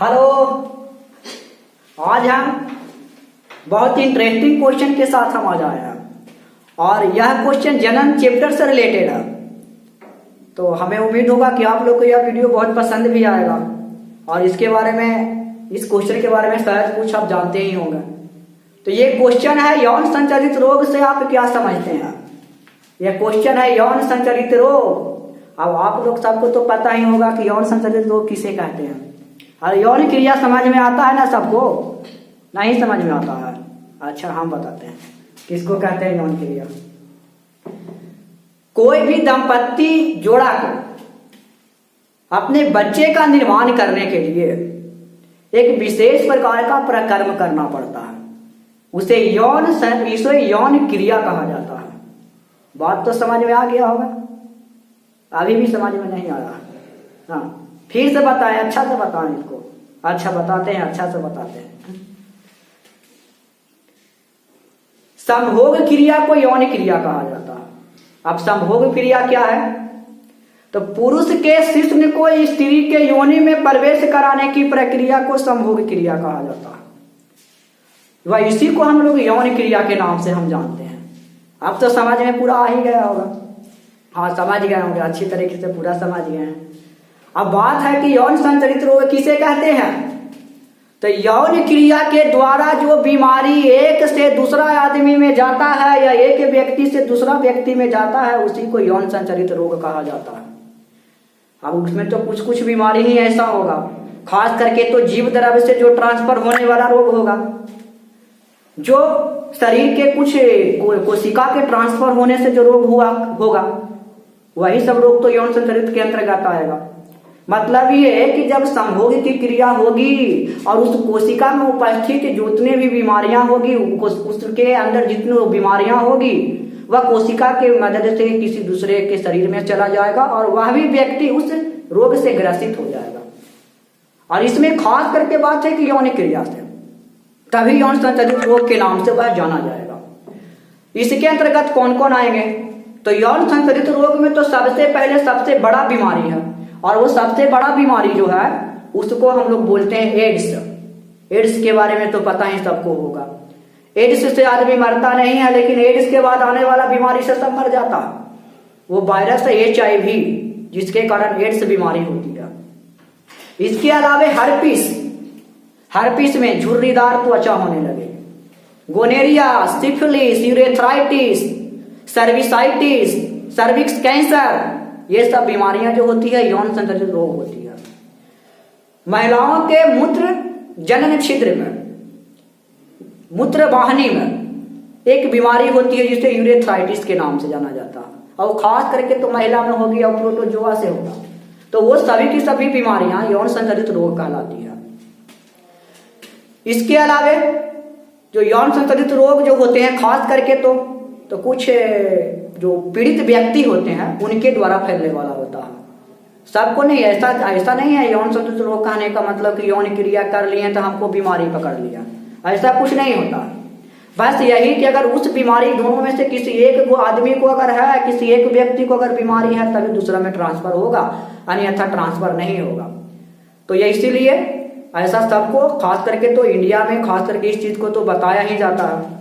Hello. आज हम बहुत ही इंटरेस्टिंग क्वेश्चन के साथ हम आज आए हैं और यह क्वेश्चन जनन चैप्टर से रिलेटेड है। तो हमें उम्मीद होगा कि आप लोग को यह वीडियो बहुत पसंद भी आएगा और इसके बारे में, इस क्वेश्चन के बारे में शायद कुछ आप जानते ही होंगे। तो ये क्वेश्चन है यौन संचालित रोग से आप क्या समझते हैं। यह क्वेश्चन है यौन संचालित रोग। अब आप लोग सबको तो पता ही होगा कि यौन संचालित रोग किसे कहते हैं। और यौन क्रिया समझ में आता है ना सबको? नहीं समझ में आता है? अच्छा, हम बताते हैं किसको कहते हैं यौन क्रिया। कोई भी दंपत्ति जोड़ा को अपने बच्चे का निर्माण करने के लिए एक विशेष प्रकार का प्रकर्म करना पड़ता है, उसे यौन क्रिया कहा जाता है। बात तो समझ में आ गया होगा? अभी भी समझ में नहीं आया? हाँ, फिर से बताएं, अच्छा से बताएं इसको। अच्छा बताते हैं, अच्छा से बताते हैं। संभोग क्रिया को यौन क्रिया कहा जाता है। अब संभोग क्रिया क्या है? तो पुरुष के शिश्न को स्त्री के योनि में प्रवेश कराने की प्रक्रिया को संभोग क्रिया कहा जाता है। वह इसी को हम लोग यौन क्रिया के नाम से हम जानते हैं। अब तो समझ में पूरा आ ही गया होगा। हाँ, समझ गए होंगे, अच्छी तरीके से पूरा समझ गए हैं। अब बात है कि यौन संचालित रोग किसे कहते हैं। तो यौन क्रिया के द्वारा जो बीमारी एक से दूसरा आदमी में जाता है या एक व्यक्ति से दूसरा व्यक्ति में जाता है, उसी को यौन संचालित रोग कहा जाता है। अब उसमें तो कुछ कुछ बीमारी ही ऐसा होगा, खास करके तो जीव द्रव्य से जो ट्रांसफर होने वाला रोग होगा, जो शरीर के कुछ कोशिका के ट्रांसफर होने से जो रोग होगा, वही सब रोग तो यौन संचालित के अंतर्गत आएगा। मतलब ये है कि जब संभोग की क्रिया होगी और उस कोशिका में उपस्थित जितने भी बीमारियां होगी, उसके अंदर जितनी बीमारियां होगी, वह कोशिका के मदद से किसी दूसरे के शरीर में चला जाएगा और वह भी व्यक्ति उस रोग से ग्रसित हो जाएगा। और इसमें खास करके बात है कि यौन क्रिया से, तभी यौन संचालित रोग के नाम से वह जाना जाएगा। इसके अंतर्गत कौन कौन आएंगे? तो यौन संचालित रोग में तो सबसे पहले सबसे बड़ा बीमारी है, और वो सबसे बड़ा बीमारी जो है उसको हम लोग बोलते हैं एड्स। एड्स के बारे में तो पता ही सबको होगा। एड्स से आदमी मरता नहीं है, लेकिन एड्स के बाद आने वाला बीमारी से सब मर जाता है। वो वायरस है HIV, जिसके कारण एड्स बीमारी होती है। इसके अलावा हर्पिस में झुर्रीदार त्वचा होने लगे, gonorrhoea, syphilis, urethritis, cervicitis, cervix cancer, ये सब बीमारियां जो होती है यौन संचालित रोग होती है। महिलाओं के मूत्र जनन छिद्र में, मूत्र वाहिनी में एक बीमारी होती है जिसे यूरेथ्राइटिस के नाम से जाना जाता है, और खास करके तो महिला में होगी और प्रोटोजोआ से होगा। तो वो सभी की सभी बीमारियां यौन संचालित रोग कहलाती है। इसके अलावा जो यौन संचालित रोग जो होते हैं खास करके तो कुछ जो पीड़ित व्यक्ति होते हैं उनके द्वारा फैलने वाला होता है। सबको नहीं, ऐसा नहीं है। यौन संचालित रोग कहने का मतलब कि यौन क्रिया कर लिए तो हमको बीमारी पकड़ लिया, ऐसा कुछ नहीं होता। बस यही कि अगर उस बीमारी दोनों में से किसी एक आदमी को अगर है, किसी एक व्यक्ति को अगर बीमारी है, तभी दूसरा में ट्रांसफर होगा, अन्यथा ट्रांसफर नहीं होगा। तो ये इसीलिए ऐसा सबको, खास करके तो इंडिया में खास करके इस चीज को तो बताया ही जाता है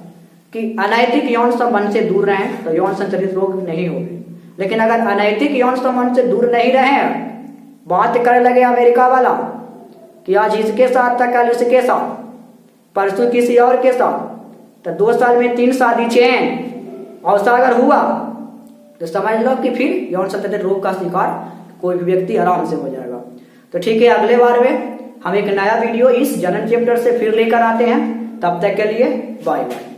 कि अनैतिक यौन संबंध से दूर रहें तो यौन संचालित रोग नहीं होंगे। लेकिन अगर अनैतिक यौन संबंध से दूर नहीं रहे, बात करने लगे अमेरिका वाला कि आज इसके साथ था, कल उसके साथ, परसों किसी और के साथ, तो 2 साल में 3 शादी चेन और अगर हुआ तो समझ लो कि फिर यौन संचालित रोग का शिकार कोई भी व्यक्ति आराम से हो जाएगा। तो ठीक है, अगले बार में हम एक नया वीडियो इस जनन चैप्टर से फिर लेकर आते हैं। तब तक के लिए बाय बाय।